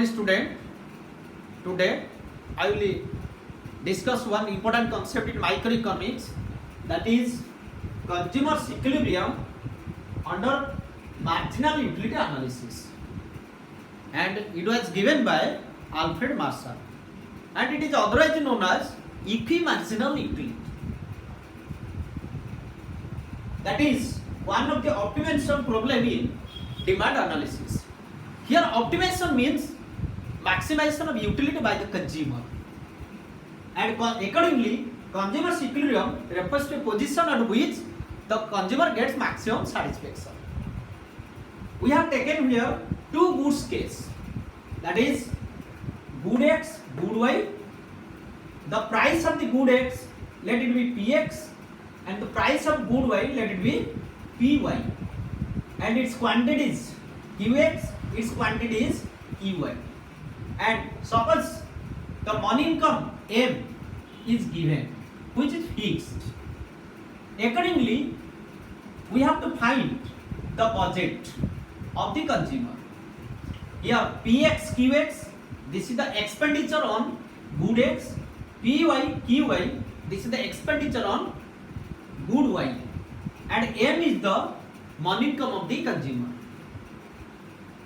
Student, today I will discuss one important concept in microeconomics, that is consumer's equilibrium under marginal utility analysis, and it was given by Alfred Marshall, and it is otherwise known as equimarginal utility. That is one of the optimization problem in demand analysis. Here optimization means maximization of utility by the consumer, and accordingly consumer's equilibrium refers to a position at which the consumer gets maximum satisfaction. We have taken here two goods case, that is good X, good Y. The price of the good X, let it be Px, and the price of good Y, let it be Py, and its quantities Qx, its quantity is Qy. And suppose the money income M is given, which is fixed. Accordingly, we have to find the budget of the consumer. Here Px, Qx, this is the expenditure on good X. Py, Qy, this is the expenditure on good Y. And M is the money income of the consumer.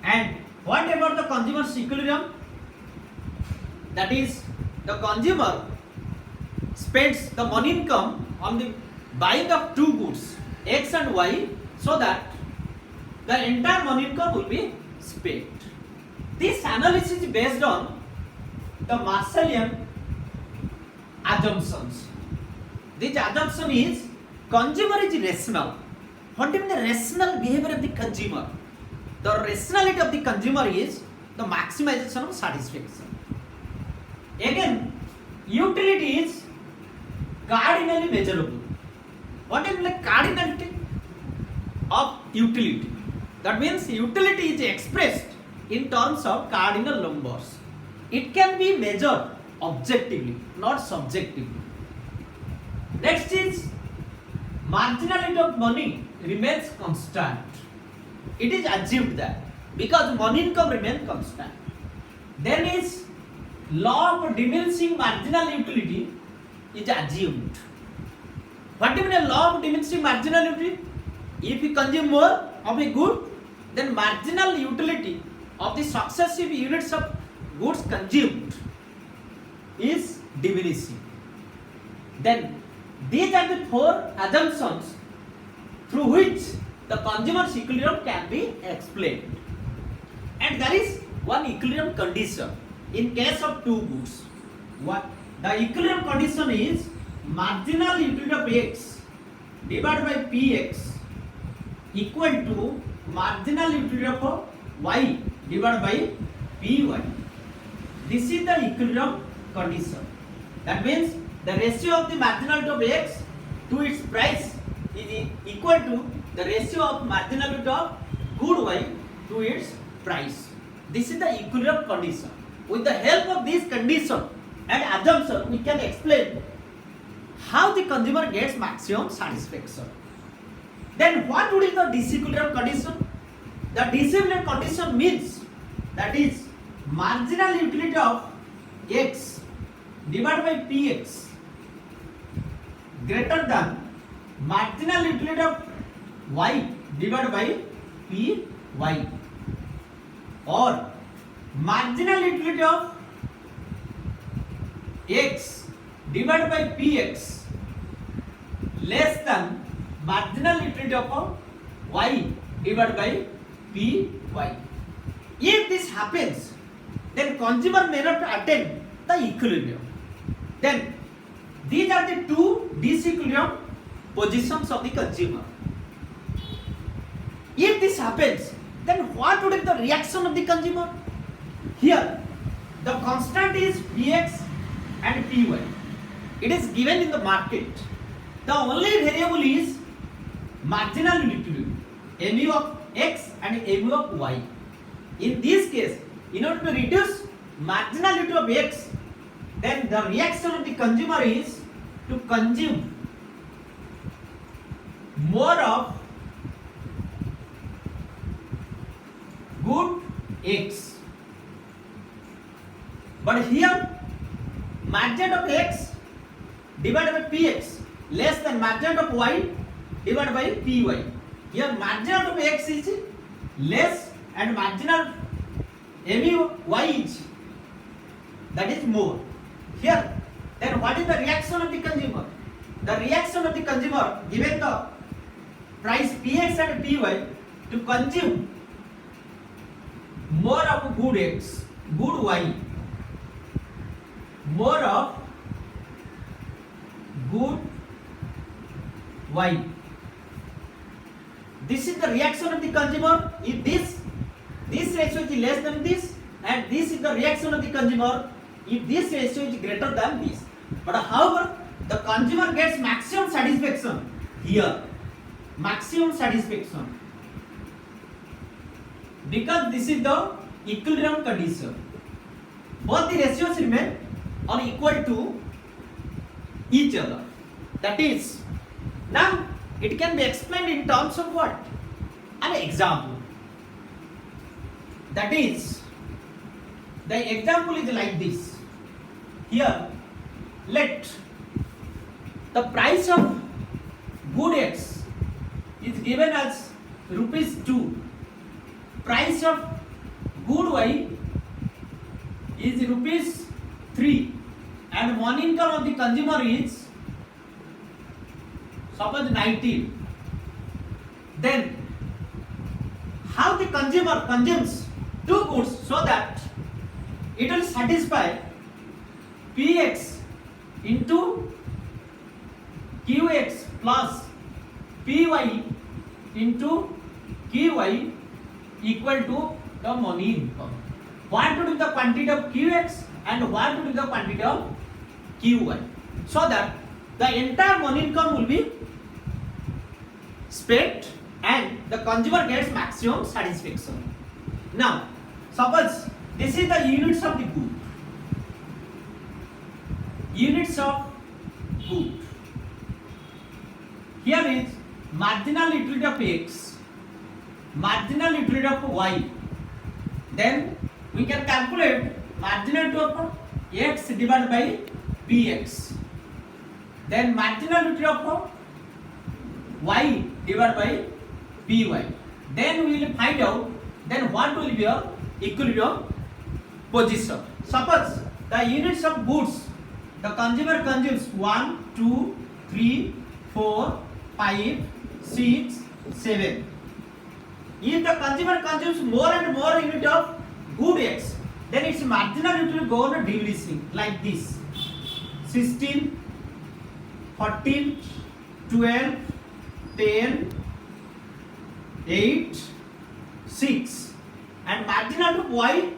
And what about the consumer's equilibrium? That is, the consumer spends the money income on the buying of two goods, X and Y, so that the entire money income will be spent. This analysis is based on the Marshallian assumptions. This assumption is consumer is rational. What is the rational behavior of the consumer? The rationality of the consumer is the maximization of satisfaction. Again, utility is cardinally measurable. What is the cardinality of utility? That means utility is expressed in terms of cardinal numbers. It can be measured objectively, not subjectively. Next is marginality of money remains constant. It is assumed that because money income remains constant. Then is law of diminishing marginal utility is assumed. What do you mean law of diminishing marginal utility? If you consume more of a good, then marginal utility of the successive units of goods consumed is diminishing. Then these are the four assumptions through which the consumer's equilibrium can be explained. And there is one equilibrium condition in case of two goods. What the equilibrium condition is marginal utility of X divided by Px equal to marginal utility of Y divided by Py. This is the equilibrium condition. That means the ratio of the marginality of X to its price is equal to the ratio of marginality of good Y to its price. This is the equilibrium condition. With the help of this condition and assumption, we can explain how the consumer gets maximum satisfaction. Then what would be the disequilibrium condition? The disequilibrium condition means that is marginal utility of X divided by Px greater than marginal utility of Y divided by Py, or marginal utility of X divided by Px less than marginal utility of Y divided by Py. If this happens, then consumer may not attain the equilibrium. Then these are the two disequilibrium positions of the consumer. If this happens, then what would be the reaction of the consumer? Here, the constant is Px and Py. It is given in the market. The only variable is marginal utility, mu of X and mu of Y. In this case, in order to reduce marginal utility of X, then the reaction of the consumer is to consume more of good X But here margin of x divided by px less than margin of y divided by py. Here margin of x is less and margin of my is that is more. Here then what is the reaction of the consumer? The reaction of the consumer given the price px and py to consume more of good x, good y, more of good y. This is the reaction of the consumer. If this ratio is less than this, and this is the reaction of the consumer if this ratio is greater than this. But however, the consumer gets maximum satisfaction here, maximum satisfaction, because this is the equilibrium condition. Both the ratios remain are equal to each other. That is, now it can be explained in terms of what? An example. That is, the example is like this. Here, let the price of good x is given as rupees 2. Price of good y is rupees 3, and money income of the consumer is suppose 19. Then how the consumer consumes two goods so that it will satisfy px into qx plus py into qy equal to the money income. What would be the quantity of qx and what would be the quantity of qy, so that the entire money income will be spent and the consumer gets maximum satisfaction. Now, suppose this is the units of the good. Units of good. Here is marginal utility of x, marginal utility of y. Then we can calculate marginal utility of x divided by px. Then marginal utility of y divided by py. Then we will find out then what will be your equilibrium position. Suppose the units of goods the consumer consumes 1, 2, 3, 4, 5, 6, 7. If the consumer consumes more and more unit of good x, then its marginal utility will go on diminishing like this. 16, 14, 12, 10, 8, 6, and marginal of y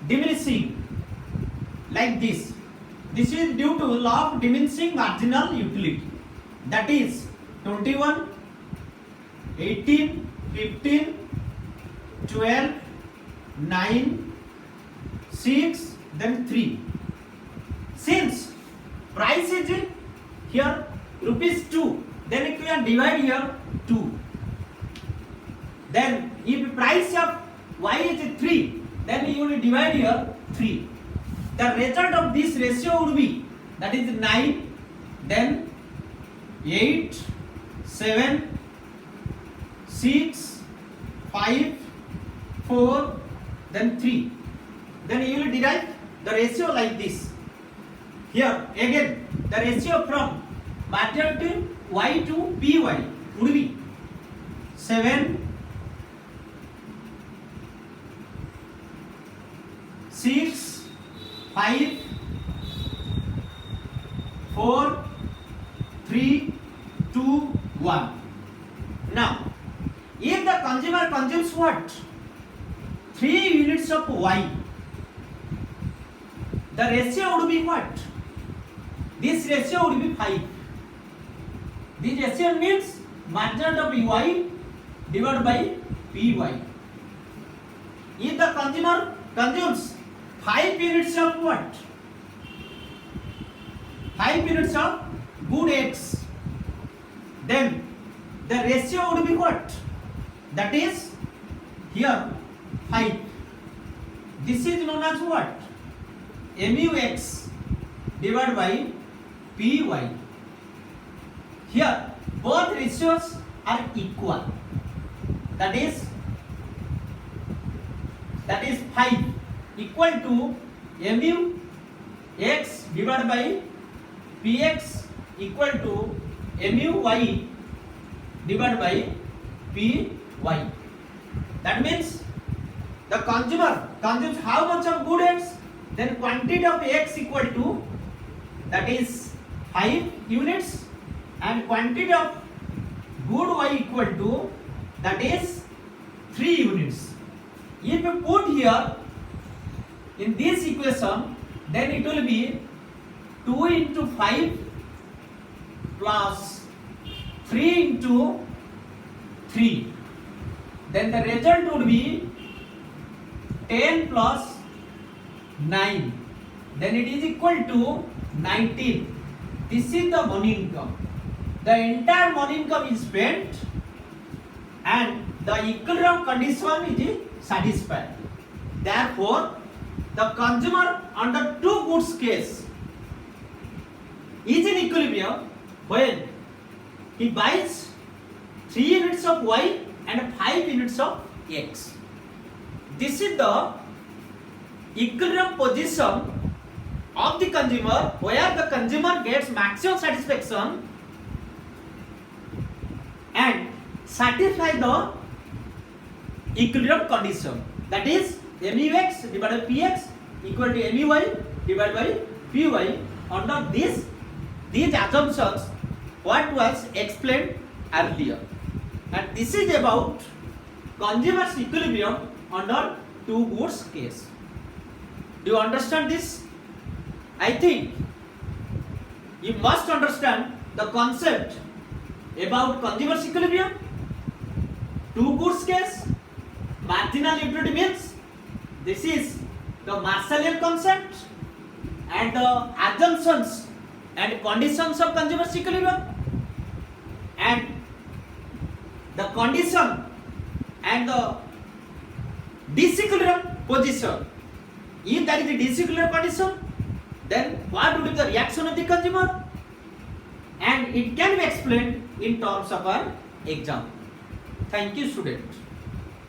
diminishing like this. This is due to law of diminishing marginal utility. That is 21, 18, 15, 12, 9, 6, then 3. Since price is here rupees 2, then if we are divide here 2. Then if price of y is 3, then you will divide here 3. The result of this ratio would be that is 9, then 8, 7, 6, 5, 4, then 3. Then you will derive the ratio like this. Here again the ratio from marginal to y to py would be 7, 6, 5, 4, 3, 2, 1. Now, if the consumer consumes what? 3 units of y, the ratio would be what? This ratio would be 5. This ratio means marginal of y divided by py. If the consumer consumes 5 units of what? 5 units of good x, then the ratio would be what? That is here 5. This is known as what? MUX divided by PY. Here both ratios are equal. That is 5 equal to MUX divided by PX equal to MUY divided by PY. That means the consumer consumes how much of good X, then quantity of X equal to, that is 5 units, and quantity of good Y equal to, that is 3 units. If you put here in this equation, then it will be 2 into 5 plus 3 into 3. Then the result would be 10 plus 9. Then it is equal to 19. This is the money income. The entire money income is spent and the equilibrium condition is satisfied. Therefore, the consumer under two goods case is in equilibrium when he buys 3 units of Y and 5 units of X. This is the equilibrium position of the consumer where the consumer gets maximum satisfaction and satisfy the equilibrium condition. That is MUX divided by PX equal to MUY divided by PY. Under these assumptions what was explained earlier, and this is about consumer's equilibrium under two goods case. Do you understand this? I think you must understand the concept about consumer's equilibrium, two goods case, marginal utility means. This is the Marshallian concept and the assumptions and conditions of consumer's equilibrium, and the condition and the disequilibrium position. If there is a disequilibrium condition, then what would be the reaction of the consumer? And it can be explained in terms of an example. Thank you, students.